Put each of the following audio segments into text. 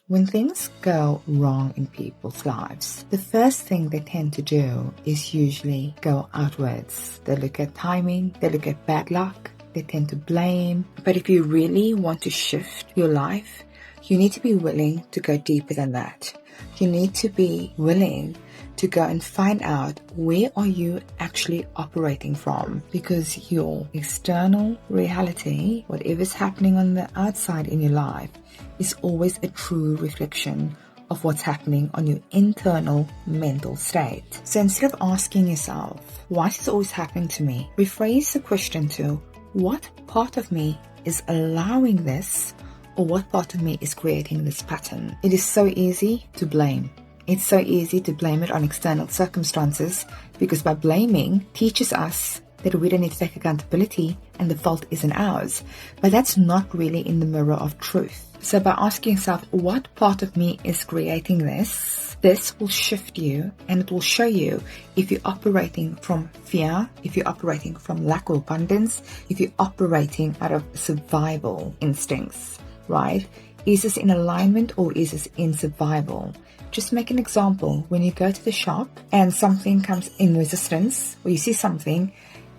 When things go wrong in people's lives, the first thing they tend to do is usually go outwards. They look at timing, they look at bad luck, they tend to blame. But if you really want to shift your life, you need to be willing to go deeper than that. You need to be willing to go and find out where are you actually operating from, because your external reality, whatever's happening on the outside in your life, is always a true reflection of what's happening on your internal mental state. So instead of asking yourself, why is this always happening to me? Rephrase the question to, what part of me is allowing this, or what part of me is creating this pattern? It is so easy to blame. It's so easy to blame it on external circumstances, because by blaming teaches us that we don't need to take accountability and the fault isn't ours. But that's not really in the mirror of truth. So by asking yourself, what part of me is creating this? This will shift you, and it will show you if you're operating from fear, if you're operating from lack or abundance, if you're operating out of survival instincts, right? Is this in alignment or is this in survival? Just make an example. When you go to the shop and something comes in resistance, or you see something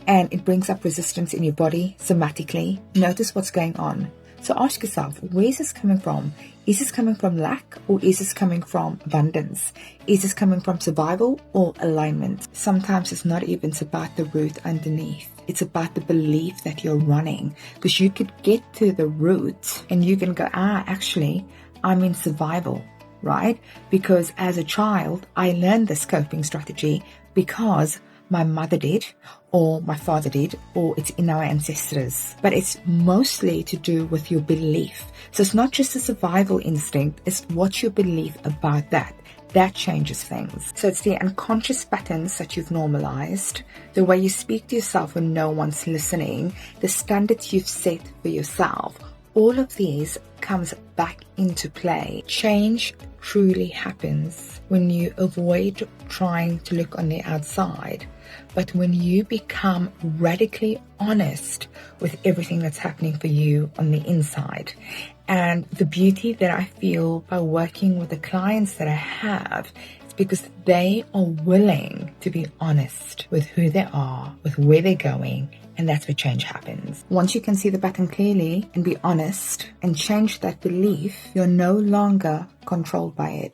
and it brings up resistance in your body somatically, notice what's going on. So ask yourself, where is this coming from? Is this coming from lack, or is this coming from abundance? Is this coming from survival or alignment? Sometimes it's not even about the root underneath. It's about the belief that you're running, because you could get to the root and you can go, actually, I'm in survival, right? Because as a child, I learned this coping strategy because my mother did, or my father did, or it's in our ancestors. But it's mostly to do with your belief. So it's not just a survival instinct, it's what you believe about that. That changes things. So it's the unconscious patterns that you've normalized, the way you speak to yourself when no one's listening, the standards you've set for yourself. All of these comes back into play. Change truly happens when you avoid trying to look on the outside, but when you become radically honest with everything that's happening for you on the inside. And the beauty that I feel by working with the clients that I have is because they are willing to be honest with who they are, with where they're going, and that's where change happens. Once you can see the pattern clearly and be honest and change that belief, you're no longer controlled by it.